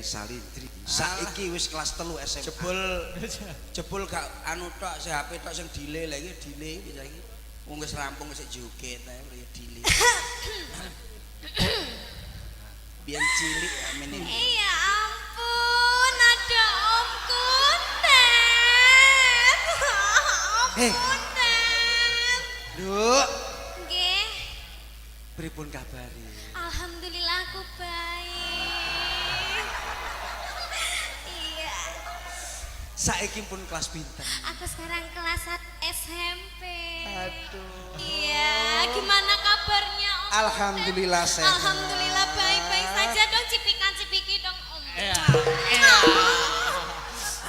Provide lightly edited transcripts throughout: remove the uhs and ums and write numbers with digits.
Salintri. Saiki wis kelas 3 SMA. Jebul gak anu tok, si HP tok sing delay lha iki delay saiki. Wong wis rampung wis joget ae ya delay. Biyen cilik amene. Ya ampun, ada Om Kuntet. Om Kuntet. Nduk. Nggih. Pripun kabare? Alhamdulillah aku baik. Iya. Saiki pun kelas pinten? Aku sekarang kelas 1 SMP. Aduh. Iya, gimana kabarnya Om? Alhamdulillah sehat. Alhamdulillah baik-baik saja dong, cipikan-cipiki dong Om. Iya.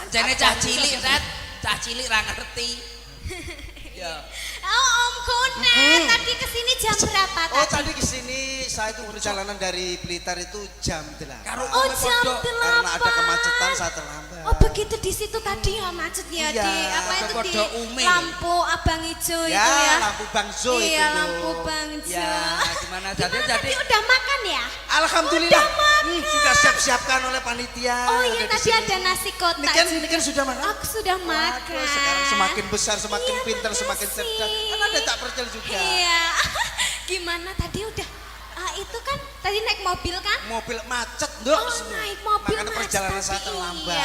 Anjane cah cilik, Rat. Cah cilik ra ngerti. Ya. Oh, Om Kuntet, tadi kesini jam berapa tadi? Oh, tadi kesini saya itu perjalanan dari Blitar itu jam 8. Oh, jam 8. Karena ada kemacetan saya terlambat. Oh, begitu di situ tadi ya macetnya Iya, di apa itu di Ume. lampu abang hijau Ya, itu ya. lampu Bangjo itu. Iya, lampu Bangjo. Ya, gimana Gimana jadi tadi udah makan ya? Alhamdulillah. Udah makan. Sudah siap-siapkan oleh panitia. Oh iya, Udah tadi di sini. ada nasi kotak. Ini kan sudah makan. Aku sudah makan. Waduh, sekarang semakin besar, semakin Iya, pintar, semakin makasih. cerdas. Kan ada tak percaya juga. Iya. Gimana tadi udah itu kan tadi naik mobil kan? Mobil macet, Nduk. Oh, naik mobil Makanya macet perjalanan saya tadi. terlambat.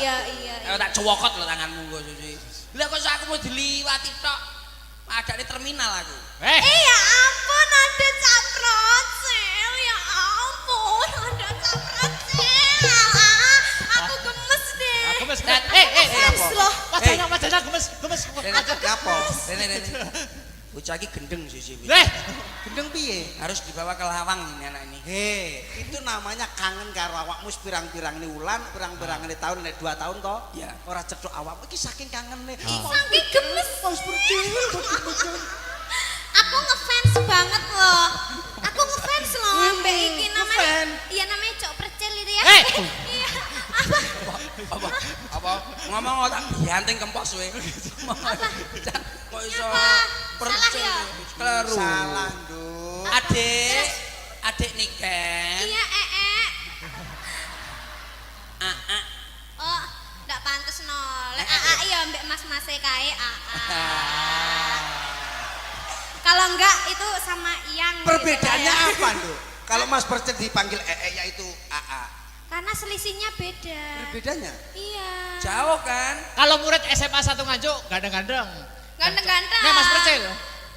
Iya. Tak cowokot lho tanganmu kok Susi. Lah kok aku mau diliwati tok. Ada di terminal aku. Ya ampun, ada caprocel. Ya ampun, ada caprocel. Aku gemes deh. Gemes. Gemes loh. Wajahnya gemes. Apa? Rene. Bocah iki gendeng Susi. Gendeng piye? Harus dibawa ke lawang ini anak ini. Itu namanya kangen karo awakmu pirang-pirang ini wulan, pirang-pirang ini tahun, 2 tahun toh? Iya. Ora cedhok awakmu iki saking kangene. Saking gemes. Wis berdiri. Aku ngefans banget loh. Aku ngefans loh mbak iki namanya. Iya namanya Cok Percil itu ya. Iya. Apa? Ngomong tak dianting kempos we. Apa? Kok iso Salah ya? Kleru. Salah, Nduk. Adik Niken. Iya, Oh, ndak pantes no. Lek iya mbak mas-mase kae Kalau enggak itu sama Iyang. Perbedaannya gitu, apa, Nduk? Kalau Mas Percet dipanggil yaitu AA. Karena selisihnya beda. Perbedaannya? Iya. Jauh kan? Kalau murid SMA 1 Nganjuk gandeng-gandeng. Ganteng-ganteng. Nek Mas Percil.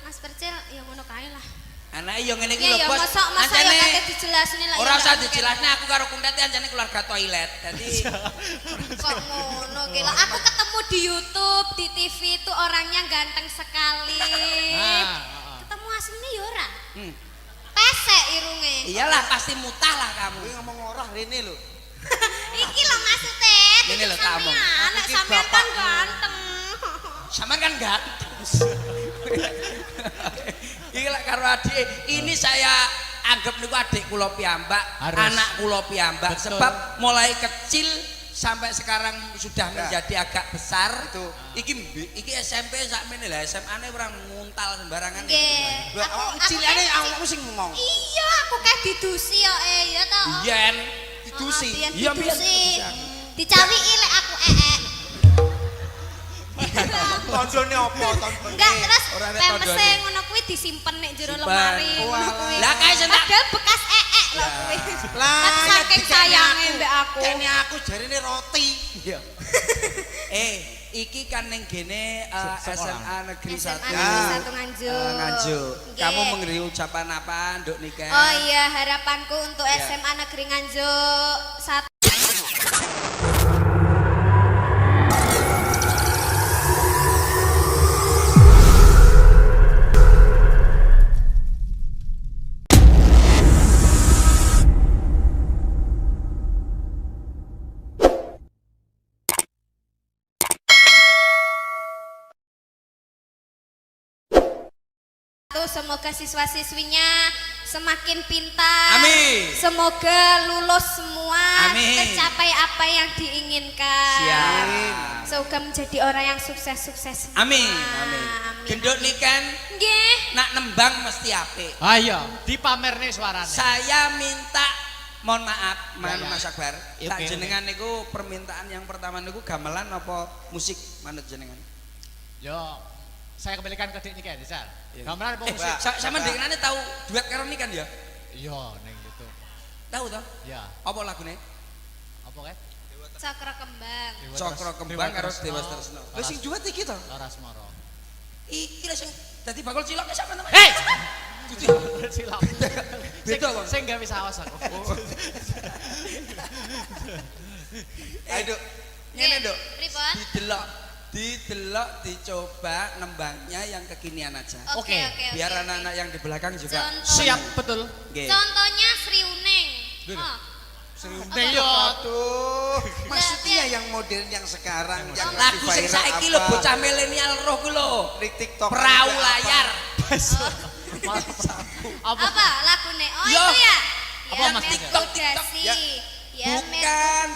Mas Percil ya ngono kae lah. Anak yo ngene iki Iya lho, ya Bos. masa ya kate dijelasne lah. Ora usah dijelasne aku karo Kuntet anjane keluarga toilet. Dadi kok ngono ki lah. Aku ketemu di YouTube, di TV itu orangnya ganteng sekali. Ketemu aslinya ya ora. Pesek irunge. Iyalah pasti mutah lah kamu. Kuwi ngomong ora rene lho. Iki lho maksudnya. Ini lho tak omong. Anak sampean kan ganteng. Sampean kan ganteng. Iki lek karo adik ini saya anggap niku adik kula piyambak, anak kula piyambak sebab mulai kecil sampai sekarang sudah menjadi agak besar itu iki SMP sakmene lah SMA-ne ora nguntal sembarangan. Nggih. Cilane awakmu sing ngomong. Iya, aku kayak didusi ya ya toh. Yen Didusi. Iya Didusi. Dicawiki lek aku ee. tondone apa tondone? Enggak terus Ora nek pempese tondone. ngono kuwi disimpen nek jero Simpen. lemari ngono kuwi. Lah kae sing tak Padahal bekas ee lho kuwi. Lah Saking sayange mbek aku. Kene aku jarine roti. iya. Iki kan ning gene SMA Negeri 1 SMA Negeri 1 Nganjuk. Nganjuk. Nggih. Kamu memberi ucapan apa Nduk Nika? Oh iya, harapanku untuk Iya. SMA Negeri Nganjuk 1. Semoga siswa-siswinya semakin pintar. Amin. Semoga lulus semua. Amin. Tercapai apa yang diinginkan. Siap. Semoga menjadi orang yang sukses-sukses. Amin. semua. Amin. Amin. Gendut nikan Nggih. nak nembang mesti apik. Ayo, dipamerne suarane. Saya minta mohon maaf, Ya, ya. Mas Akbar. Oke, Tak oke. jenengan niku permintaan yang pertama niku gamelan apa musik manut jenengan? Yo, saya kembalikan ke Dik Nika ya, Sar. Iya. Gamelan apa Eh, musik? sama denganane tahu duet karo nikan ya? Iya, ning gitu. Tahu toh? Ya, Apa lagune? apa kae? Cakra kembang. Dewa Cokro Tresno. Kembang karo Tresno. Dewa Tresno. Lah sing duet iki to. Laras Moro. Iki lho sing dadi bakul cilok sama teman. Hei! Silap. Beda, Bang. Sing gawe saos aku. Ayo, Duk. Ngene, Nggih. Duk. Pripun? Didelok, dicoba nembangnya yang kekinian aja. Oke, Oke, oke, Biar oke, anak-anak yang di belakang juga Contoh. Siap, betul. Nggih. Contohnya Sri Uning. Dulu. Oh. Nih yo. Aduh, maksudnya yang modern yang sekarang yang Lagu sing viral saiki lho bocah milenial roh ku lho. di TikTok Perahu juga layar. Apa? Apa lagune? Oh Yo. itu ya. Apa, Ya Mas? Metodasi. Ya. Ya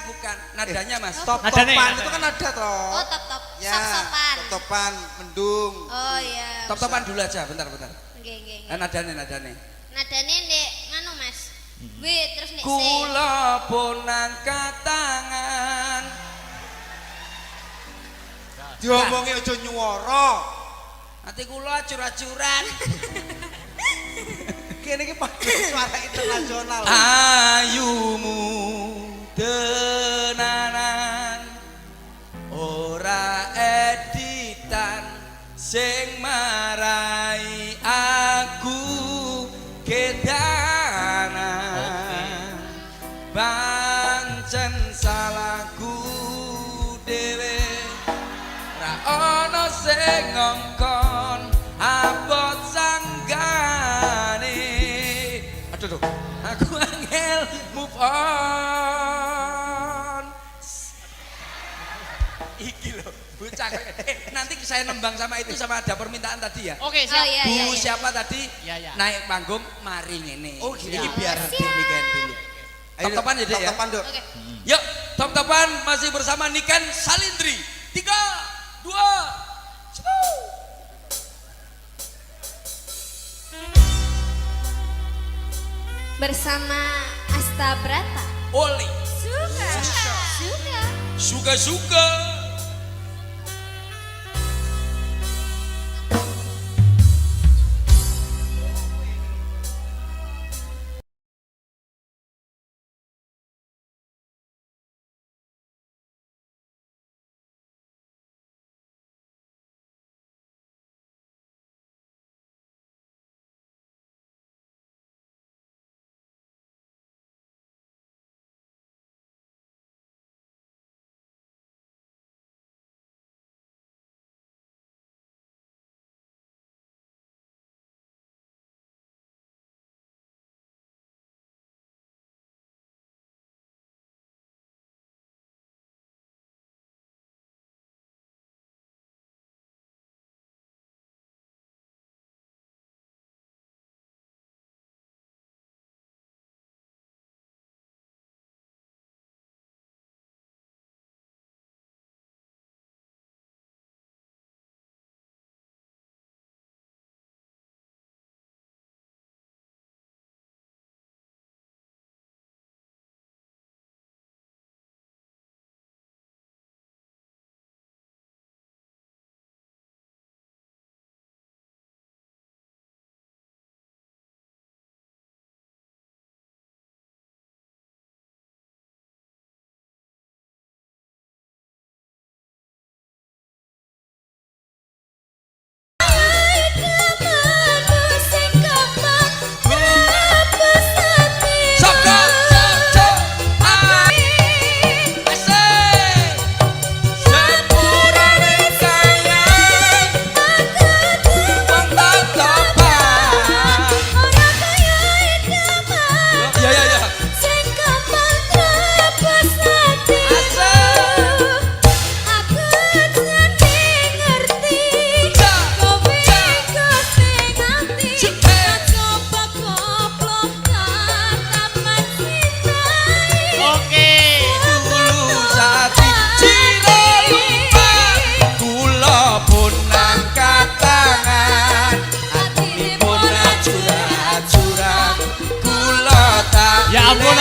Bukan nadanya Mas. Top-topan Nadanya, itu kan ada toh. Oh top-top. Ya, Sop-sopan. top-topan, mendung. Oh iya. Top-topan dulu aja, bentar. Nggih, nggih, nggih. Nadane. Nadane ndek nganu Mas. Wih, terus nek Kula pun angkat tangan. Diomongi aja nyuwara. Hati kula acur-acuran. Kene iki pakai suara internasional. Ayumu tenanan ora editan sing marai aku kedanan pancen salahku dhewe ra ono sing ngongkon abot sanggane aduh aku angel move on iki lho bocah nanti saya nembang sama itu sama ada permintaan tadi ya Oke, Oh siap. iya Bu iya. iya. siapa tadi Iya, iya. naik panggung mari ngene Oh, gitu. ini biar Siap. demikian dulu top-topan ya Dek, ya Top-topan, Dok. Oke. yuk top-topan masih bersama Niken Salindri 3, 2, 1 Bersama Asta Brata. Oli Suka. suka-suka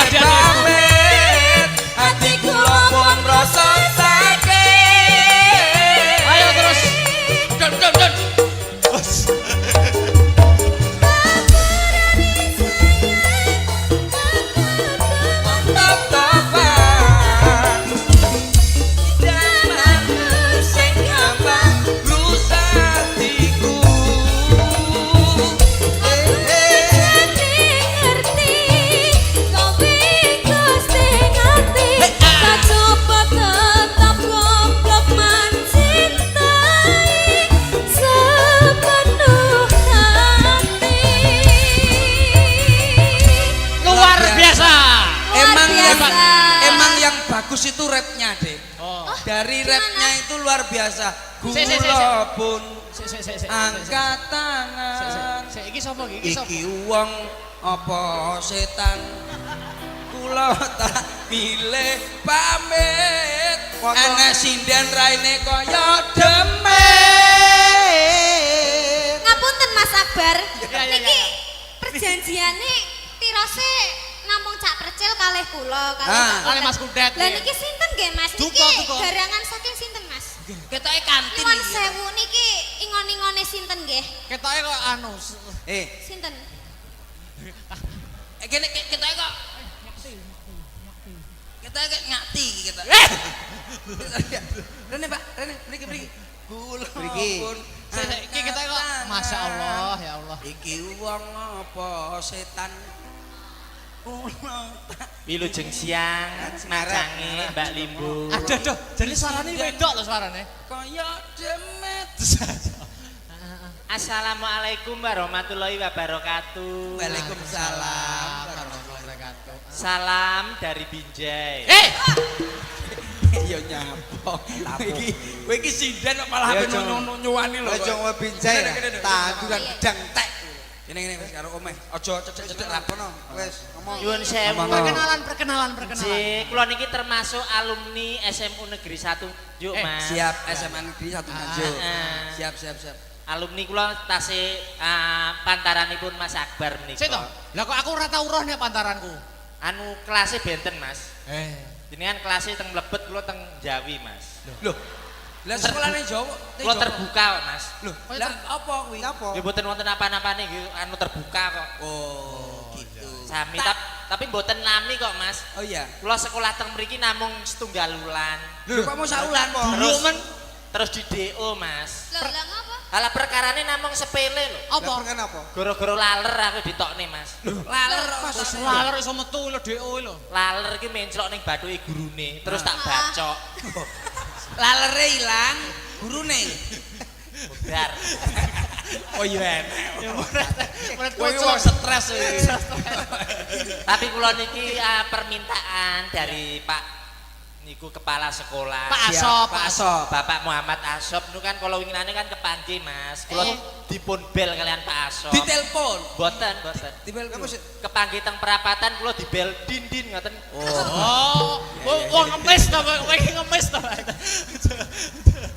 pamit ati kula pun rasa sakit. Ayo terus. Don. Bagus itu rapnya deh. Dari rapnya itu luar biasa. Kula pun angkat tangan. Iki sapa iki? Iki wong apa setan? Kula tak pilih pamit. Ana sinden raine kaya demit. Ngapunten Mas Akbar. Ya. Niki perjanjiane tirose namung cak percil kalih kula Kalih Mas Kudet. Lah niki sinten nggih Mas? Niki Duka. garangan saking sinten Mas? Ketoke kantin. Nyuwun sewu niki ingon-ingone sinten nggih? Ketoke kok anu. Sinten? Kene ketoke kok ketoke ngati iki ketok. Rene Pak, Rene mriki. Kula pun Iki ketoke kok Masya Allah ya Allah. iki wong apa setan? Wilujeng siang, macange Mbak Limbu. Aduh, jadi suarane wedok lho suarane. Kaya demit. Assalamualaikum warahmatullahi wabarakatuh. Waalaikumsalam. Salam dari Binjai. Ya nyapa. Kowe iki sinden kok malah ape nyuwani lho. Aja ngombe binjai. Tanduran gedang tek. Ini wis karo omeh. Aja cedek-cedek lapono. Wis ngomong. Nyuwun sewu. Perkenalan. Ji, kula niki termasuk alumni SMU Negeri 1 Njuk, Mas. Siap SMA Negeri 1 Nganjuk. Siap. Alumni kula tasih pantaranipun Mas Akbar menika. Sik to. Lah kok aku ora tau roh nek pantaranku. Anu kelasnya benten, Mas. Jenengan kelasnya teng mlebet kula teng Jawi, Mas. Loh. Lah sekolahane Jawa. Kula terbuka kok, Mas. Loh, lah apa kuwi? Apa? Nggih mboten wonten apa-apane nggih anu terbuka kok. Oh, gitu. Sami tapi mboten nami kok, Mas. Oh iya. Kula sekolah teng mriki namung setunggal wulan. Lho, kok mau saulan? Terus di DO, Mas. Lah ngapa? Alah perkarane namung sepele lho. Apa? Kenapa? Gara-gara laler aku ditokne, Mas. Laler Mas laler iso metu lho DO lho. Laler iki menclok ning bathuke gurune, terus tak bacok. lalere ilang, gurune. Budar. Oh iya enak. Kowe wong stres iki. Tapi kula niki permintaan dari Pak niku kepala sekolah. Pak Asop. Bapak Muhammad Asop niku kan kalau winginane kan kepanggih, Mas. Kula dipun bel kalian Pak Asop. Ditelepon. Boten. Ditelepon. Kepanggih teng perapatan kula dibel dindin ngoten. Wong ngemis to, kowe iki ngemis to.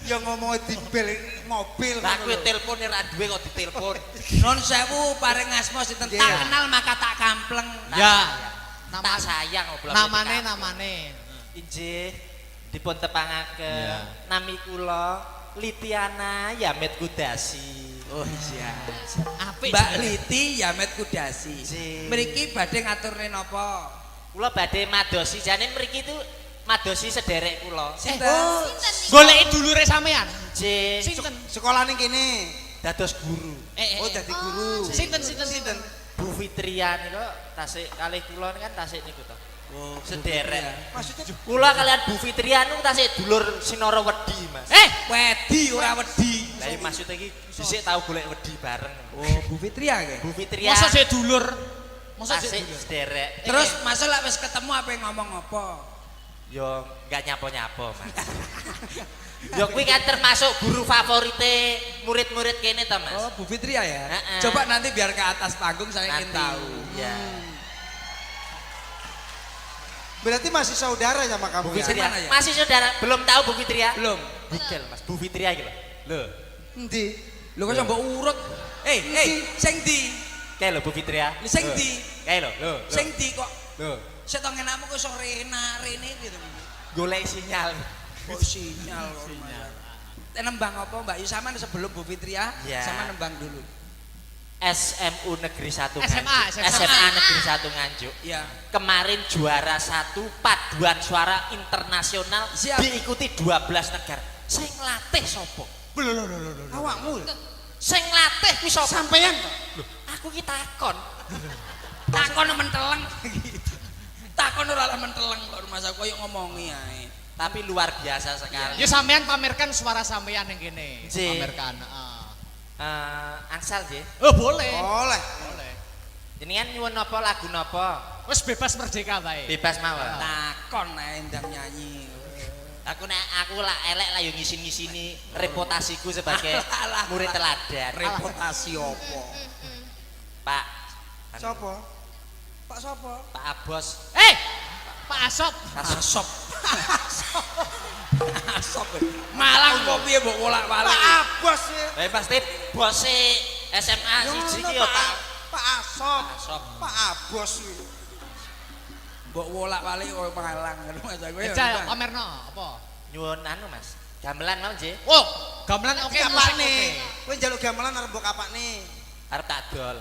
Ya ngomong dibel mobil. Lah kowe telepon ora duwe kok ditelepon. Non sewu paring asma sinten tak kenal maka tak kampleng. Ya. Tak sayang kok Namane. Injih dipun tepangaken nami kula Litiana Yamet Kudasi. Oh iya. Apik. Mbak Liti Yamet Kudasi. Nggih. Mriki badhe ngaturne napa? Kula badhe madosi jane mriki itu madosi sederek kula. Sinten? Goleki dulure sampean. Nggih. Sinten? Sekolah ning kene. Dados guru. Oh dadi guru. Sinten? Bu Fitria niku tasik kalih kula kan tasik niku to. Oh, sederek. Maksudnya Kula kalian Bu Fitria niku tasik dulur Sinara Wedi, Mas. wedi ora wedi. Lah iki maksud iki sisik tau golek wedi bareng. Oh, Bu Fitria nggih. Bu Fitria. Masa sik dulur? Masa tasik sik dulur? sederek. Terus masa lek wis ketemu apa ngomong apa? Yo enggak nyapo-nyapo, Mas. Yo kuwi kan termasuk guru favorite murid-murid kene to, Mas. Oh, Bu Fitria ya. Heeh. Coba nanti biar ke atas panggung saya ingin tahu. Ya. berarti masih saudara sama kamu Bu ya? Fitria. Mana ya? Masih saudara, belum tahu Bu Fitria? Belum. Google, Mas. Bu Fitria iki lho. Lho. Endi? Lho kok mbok urut. Sing ndi? Kae lho Bu Fitria. Sing ndi? Kae lho. Lho. Sing ndi kok? Lho. Sik to ngenakmu kok iso rene gitu. Golek sinyal. Kok sinyal kok. Nembang apa Mbak Yu sama sebelum Bu Fitria Ya. sama nembang dulu. SMU Negeri 1 SMA. SMA Negeri 1 Nganjuk. Ya. Kemarin juara 1 paduan suara internasional Siap. diikuti 12 negara. Sing latih sapa? Awakmu. Sing latih kuwi sapa? Sampeyan. Loh, aku ki takon. Takon menteleng. Takon ora menteleng kok rumah saya koyo ngomongi ae. Tapi luar biasa sekali. Ya sampean pamerkan suara sampean yang gini. Ji. Pamerkan. Angsal nggih. Oh boleh. Oleh. Boleh. Jenengan nyuwun napa lagu napa? Wes bebas merdeka bae. Bebas mawon. Takon ae ndang nyanyi. Aku lah elek lah yo ngisin-ngisini reputasiku sebagai Alah. murid teladan. Reputasi opo? Pak. Sopo? Pak sopo? Pak Abos. Pak Asop. Asop. Asop. Malang kok piye mbok wolak-walik? Pak Abos. Pasti bose SMA siji ki yo Pak Asop. Asop. Pak Abos kuwi. Mbok wolak-walik kok Malang rumah saya kowe. Ejal pamerno apa? Nyuwun anu Mas. Gamelan mau nggih. Oh, gamelan oke musik Kapakne. oke. Kowe njaluk gamelan arep mbok kapakne. Arep tak dol.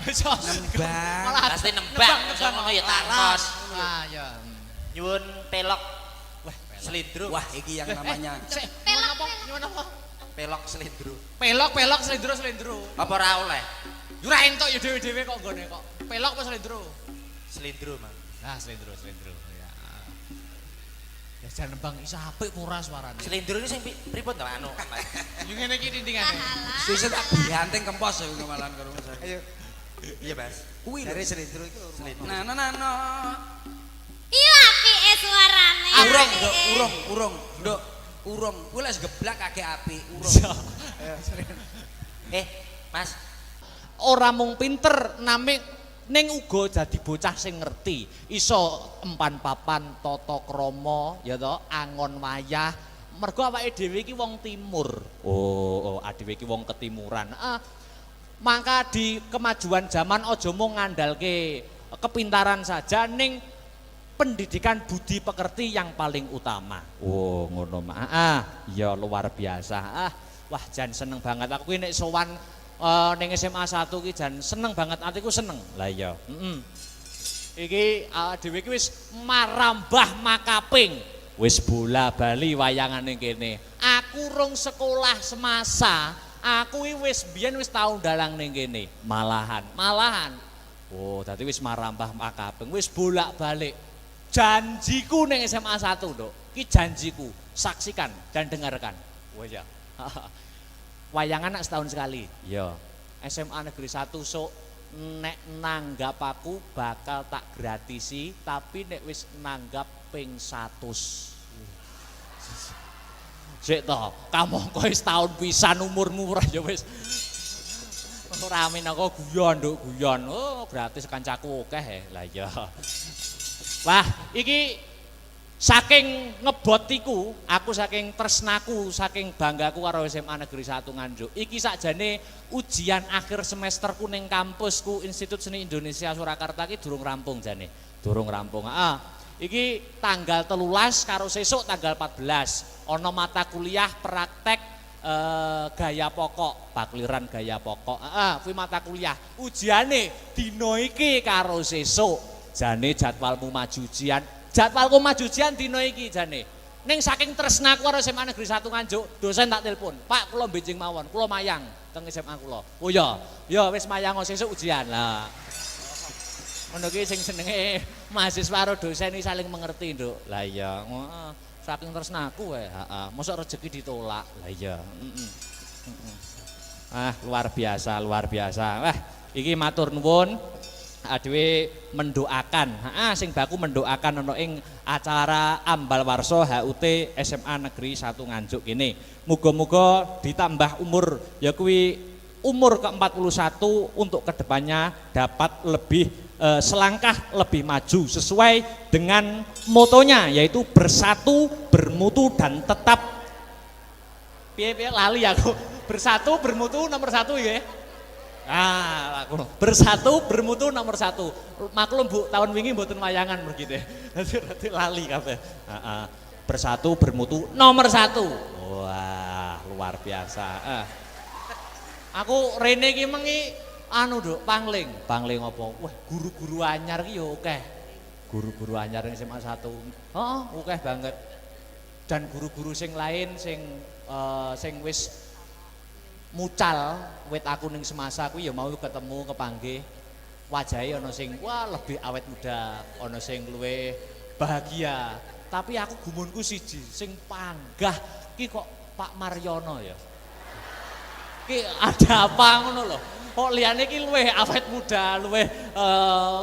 Nembang. Malah Pasti nembang iso ngono ya takon. Ah ya. Nyuwun pelok. Wah, selindro. Wah, iki yang namanya Sik, nyuwun apa? Pelok selindro. Pelok selindro. Apa ora oleh? Ora entuk ya dhewe-dhewe kok nggone kok. Pelok apa selindro? Selindro, Mas. Nah, selindro ya. Ya jan nembang iso apik ora suarane. Selindro ini sing pripun to anu, Mas? Yo ngene iki tintingane. Susu tak dihanting kempos ya kemalan ke rumah saya. Ayo. Iya, Mas. Kuwi dari selindro itu. Selindro. Nah. Iya apike suarane. Urung, apike. Nduk, urung. Nduk, urung. Kuwi les geblak kakek api, urung. Mas, Ora mung pinter ning uga dadi bocah sing ngerti. Iso empan papan tata krama ya to, angon wayah. Mergo awake dhewe iki wong timur. Oh, dhewe iki wong ketimuran. Maka di kemajuan zaman aja mung ngandalke kepintaran saja ning pendidikan budi pekerti yang paling utama. Oh, ngono mah. Ya luar biasa. Wah, jan seneng banget aku nek sowan ning SMA 1 ki jan seneng banget, atiku seneng. Lah iya. Iki dhewe iki wis marambah makaping. Wis bola bali wayangane kene. Aku rung sekolah semasa, aku wis biyen wis tau dalang ning kene. Malahan. Oh, dadi wis marambah makaping, wis bolak-balik. Janjiku ning SMA 1, Nduk. Ki janjiku. Saksikan dan dengarkan. Oh ya. Wayangan nak setahun sekali. Ya. SMA Negeri 1 sok nek nanggap aku bakal tak gratisi, tapi nek wis nanggap ping 100. Sik to, kamangka wis tahun pisan umurmu ora ya wis. Ora amin aku guyon, Nduk, guyon. Oh, gratis kancaku akeh. Lah ya. Wah, iki saking ngebotiku, aku saking tresnaku, saking banggaku karo SMA Negeri 1 Nganjuk. Iki sakjane ujian akhir semesterku ning kampusku Institut Seni Indonesia Surakarta iki durung rampung jane. Durung rampung. Iki tanggal 13 karo sesuk tanggal 14. Ana mata kuliah praktek gaya pokok, bakliran gaya pokok. Kuwi mata kuliah. Ujiane dina iki karo sesuk. Jane jadwalmu maju ujian. Jadwalku maju ujian dina iki jane. Ning saking tresnaku karo SMA Negeri 1 Nganjuk, dosen tak telepon, "Pak, kula benjing mawon, kula mayang teng SMA kula." "Oh ya, ya wis mayang sesuk ujian." Lah. Ngono ki sing jenenge mahasiswa karo dosen iki saling mengerti, Nduk. Lah iya, saking tresnaku wae, heeh. Mosok rezeki ditolak. Lah iya, luar biasa, luar biasa. Wah, iki matur nuwun. Adewe mendoakan, sing baku mendoakan ana ing acara ambal warsa HUT SMA Negeri 1 Nganjuk kene. Muga-muga ditambah umur ya kuwi umur ke-41 untuk kedepannya dapat lebih selangkah lebih maju sesuai dengan motonya yaitu bersatu, bermutu dan tetap piye lali aku. Bersatu, bermutu nomor 1 ya. Ah, aku bersatu bermutu nomor 1. Maklum Bu, tahun wingi mboten wayangan begitu. Nanti lali kabeh. Heeh. Bersatu bermutu nomor 1. Wah, luar biasa. Aku rene iki mengi anu Duk, pangling. Pangling apa? Wah, guru-guru anyar ki yo akeh. Guru-guru anyar ning SMA 1. Heeh, akeh banget. Dan guru-guru sing lain sing wis mucal wit aku ning semasa aku ya mau ketemu kepanggih wajahe ana sing wah lebih awet muda, ana sing luwih bahagia. Tapi aku gumunku siji, sing panggah ki kok Pak Maryono ya. Ki ada apa ngono lho. Kok liyane ki luwih awet muda, luwih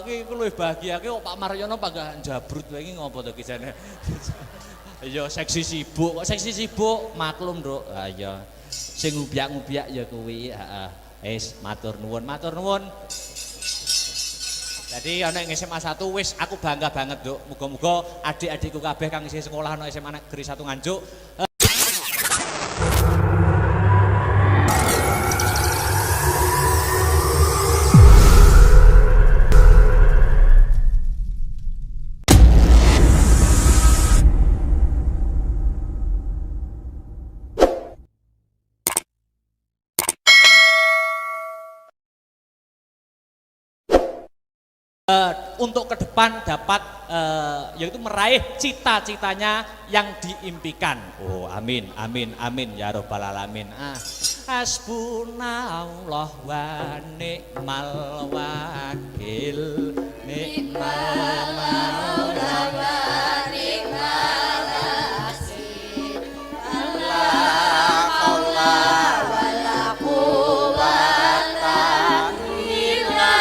ki luwih bahagia ki kok Pak Maryono panggah jabrut wae iki ngopo to ki jane. Ya seksi sibuk, kok seksi sibuk maklum, Nduk. Ha iya. Sing ngubiak-ngubiak ya kuwi, heeh. Wis matur nuwun, matur nuwun. Jadi ana ing SMA 1 wis aku bangga banget, Nduk. Muga-muga adik-adikku kabeh kang isih sekolah ana SMA Negeri 1 Nganjuk. Untuk ke depan dapat yaitu meraih cita-citanya yang diimpikan. Oh, amin, amin, amin ya robbal alamin. Hasbunallah wa ni'mal wakil, ni'mal maula wa ni'mal nasir. Allah, Allah, wala quwwata illa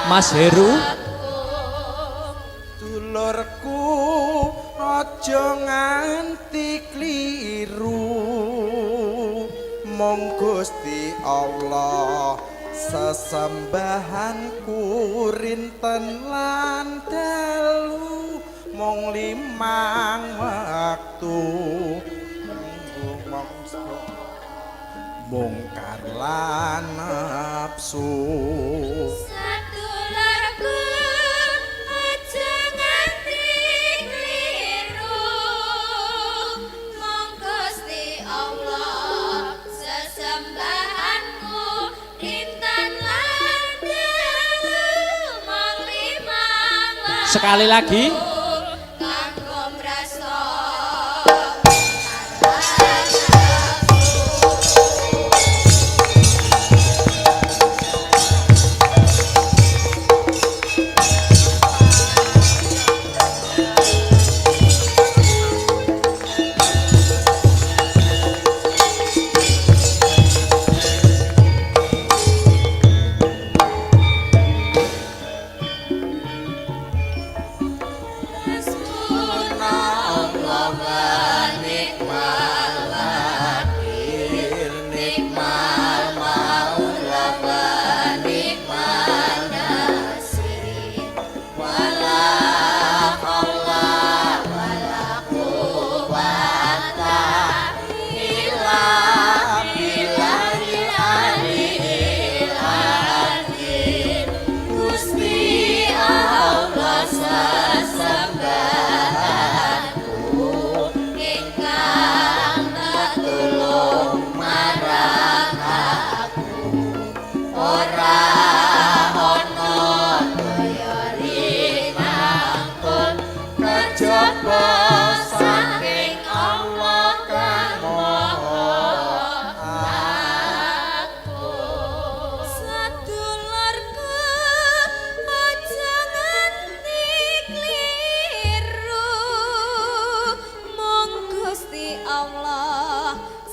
Mas Heru, dulurku aja nganti kliru, mong Gusti Allah sesembahanku rinten lan dalu, mong 5 waktu mungkar lan nafsu. Sadulurku aja nganti kliru, mong Gusti Allah sesembahanku rinten lan dalu, mong 5 sekali lagi. kanggo mrasa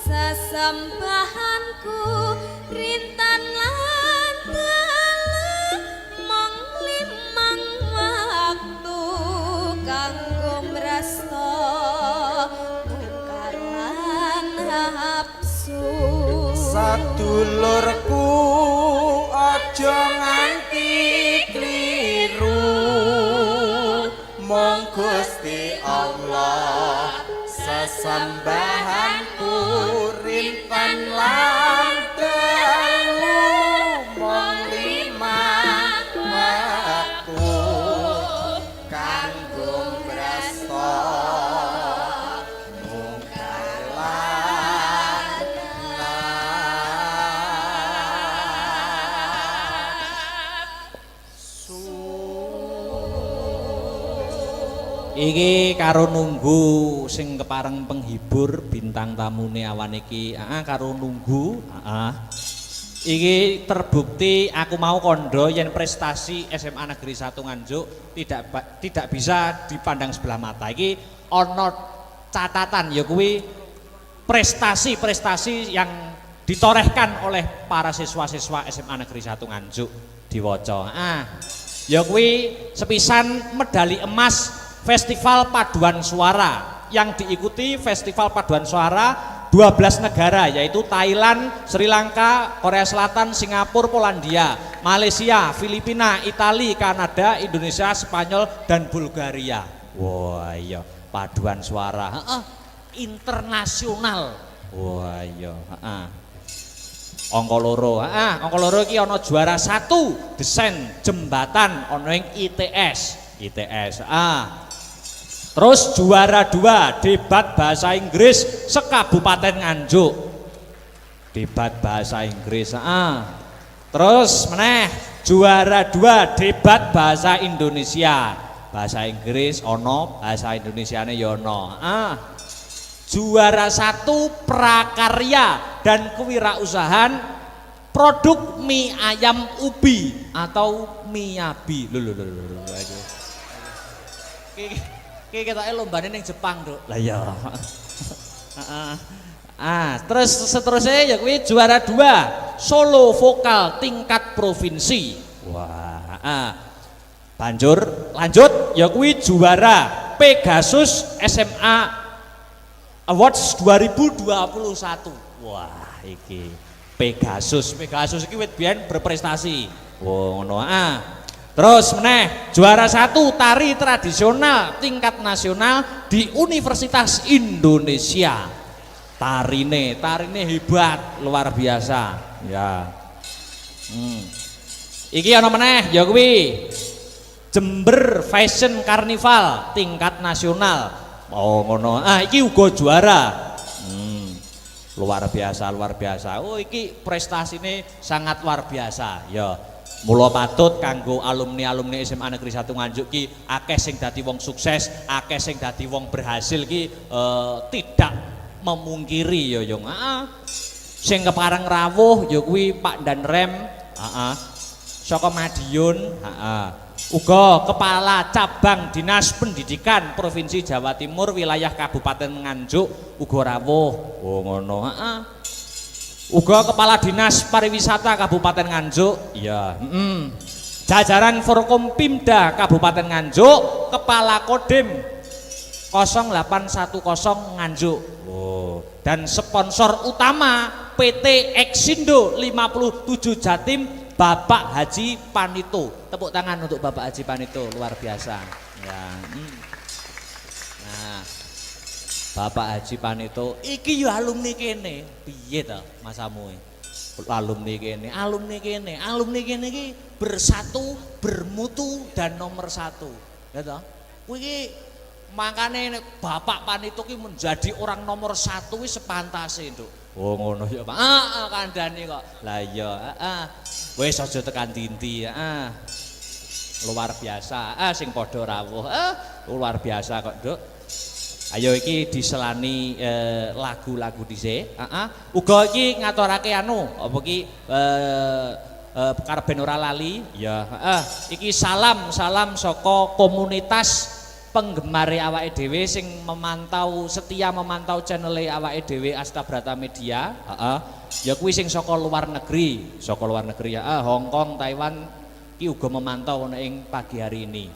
sesembahanku rintan lan tambahan purintan lan dalu mong lima waktu kanggo brasta iki karo nunggu sing kepareng penghibur bintang tamune awan iki karo nunggu iki terbukti aku mau kondo yen prestasi SMA Negeri 1 Nganjuk tidak bisa dipandang sebelah mata. Iki ana catatan ya kuwi prestasi-prestasi yang ditorehkan oleh para siswa-siswa SMA Negeri 1 Nganjuk diwaca. Ya kuwi sepisan medali emas Festival Paduan Suara yang diikuti Festival Paduan Suara 12 negara yaitu Thailand, Sri Lanka, Korea Selatan, Singapura, Polandia, Malaysia, Filipina, Italia, Kanada, Indonesia, Spanyol dan Bulgaria. Wah iya paduan suara internasional. Wah iya angka loro iki ana juara 1 desain jembatan ana ing ITS. Terus juara 2 debat bahasa Inggris sekabupaten Nganjuk. Debat bahasa Inggris. Terus meneh juara 2 debat bahasa Indonesia. Bahasa Inggris ono, bahasa Indonesiane ya ono. Juara 1 prakarya dan kewirausahaan produk mie ayam ubi atau miyabi. Kita lombane ning Jepang, Duk. Lah ya. Terus seterusnya ya kuwi juara 2 solo vokal tingkat provinsi. Wah. Lanjut ya kuwi juara Pegasus SMA Awards 2021. Wah, iki Pegasus iki wit biyen berprestasi. Ngono. Terus meneh juara 1 tari tradisional tingkat nasional di Universitas Indonesia. Tarine hebat, luar biasa. Ya. Iki ana meneh ya kuwi Jember Fashion Carnival tingkat nasional. Oh ngono. Iki uga juara. Luar biasa. Oh iki prestasine sangat luar biasa. Ya. Mula patut kanggo alumni SMA Negeri 1 Nganjuk ki akeh sing dadi wong sukses, akeh sing dadi wong berhasil ki tidak memungkiri ya Yung. Sing kepareng rawuh ya kuwi Pak Danrem, saka Madiun, uga kepala cabang Dinas Pendidikan Provinsi Jawa Timur wilayah Kabupaten Nganjuk uga rawuh. Oh ngono. Uga kepala Dinas Pariwisata Kabupaten Nganjuk, iya. Jajaran Forkompimda Kabupaten Nganjuk, kepala Kodim 0810 Nganjuk. Oh, dan sponsor utama PT Exindo 57 Jatim Bapak Haji Panito. Tepuk tangan untuk Bapak Haji Panito, luar biasa. Ya. Nah, Bapak Haji Panito iki yo alumni kene. Piye to masamu? Alumni kene iki bersatu, bermutu dan nomor 1. Ya toh? Kuwi iki makane Bapak Panito ki menjadi orang nomor 1 wis sepantase, Nduk. Oh ngono ya, Pak. Kandhane kok. Lah iya, wis aja tekan dinti, luar biasa. Sing padha rawuh. Luar biasa kok, Nduk. Ayo iki diselani lagu-lagu dhisik. Uga iki ngaturake apa ki karben ora lali. Ya, iki salam saka komunitas penggemar awake dhewe sing setia memantau channel awake dhewe Astabrata Media. Ya kuwi sing saka luar negeri ya. Hong Kong, Taiwan ki uga memantau ing pagi hari ini.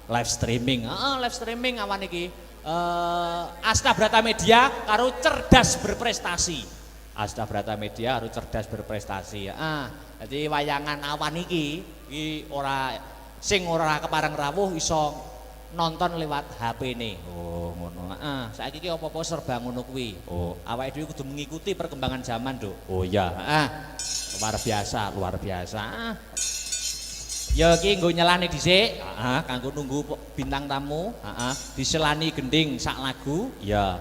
Live streaming awan iki. Astabrata Media karo cerdas berprestasi. Astabrata Media harus cerdas berprestasi. Jadi wayangan awan iki ora kepareng rawuh iso nonton lewat HP-ne. Oh ngono. Heeh, saiki ki apa-apa serba ngono kuwi. Oh, awake dhewe kudu mengikuti perkembangan zaman, Nduk. Oh iya, heeh. Luar biasa, luar biasa. Ya iki nggo nyelane dhisik, heeh, kanggo nunggu bintang tamu, heeh, diselani gending sak lagu. Ya.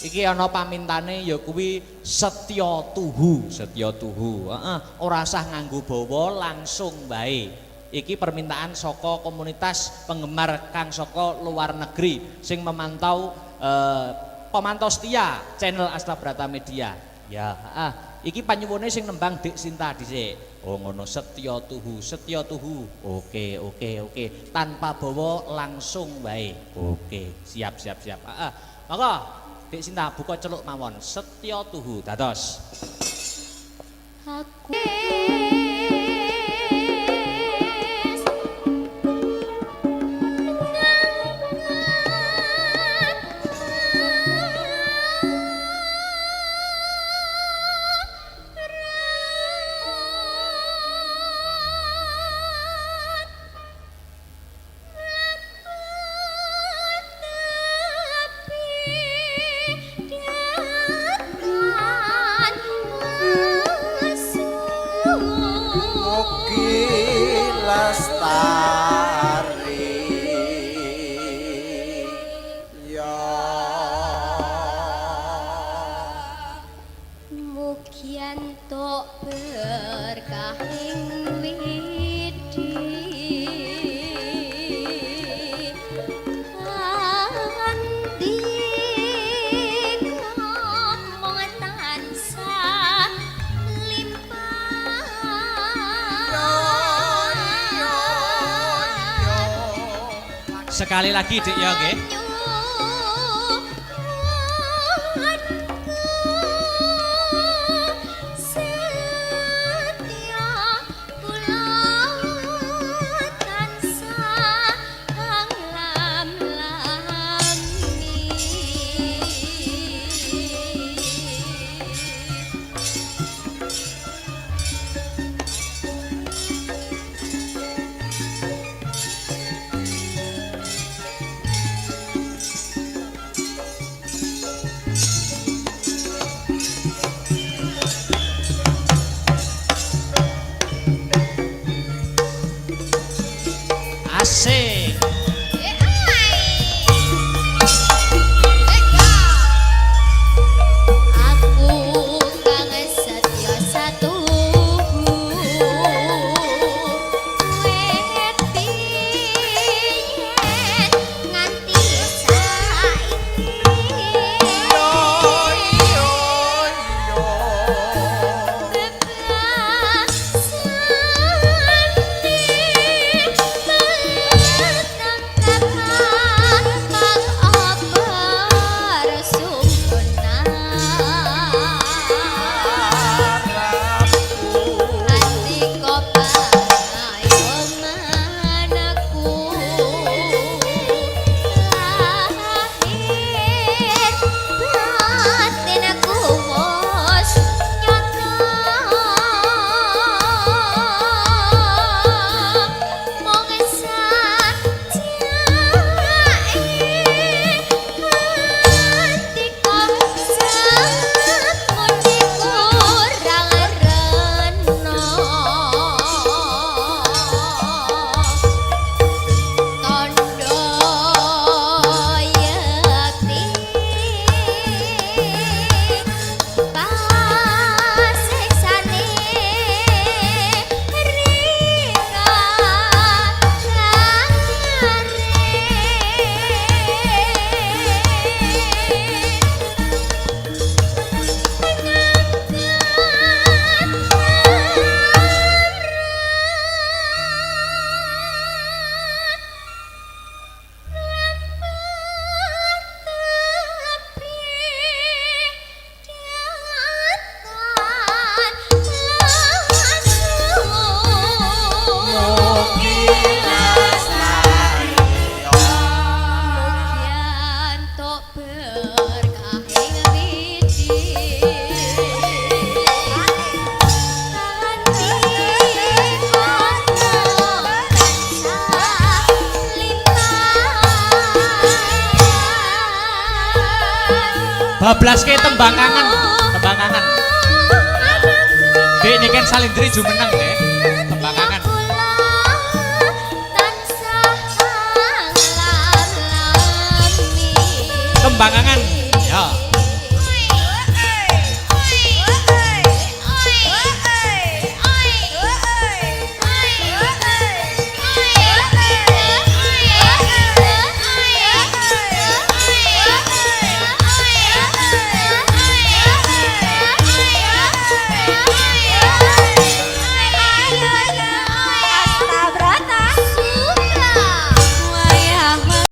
Iki ana pamintane ya kuwi setya tuhu, heeh, ora usah nganggo bawa langsung bae. Iki permintaan saka komunitas penggemar kang saka luar negeri sing memantau pemantau setia channel Asta Brata Media. Ya, heeh. Iki panyuwune sing nembang Dik Sinta dhisik. Oh ngono setya tuhu. Oke. Tanpa bawa langsung bae. Oke, siap. Heeh. Monggo Dik Sinta buka celuk mawon. Setya tuhu dados. Aku Sekali lagi Dik ya nggih. Asik. Aku kang setya satu weti nganti saiki bablaske tembang kangen. Tembang kangen. Dek ini kan Salindri jumeneng deh. Tembang kangen. Tembang kangen.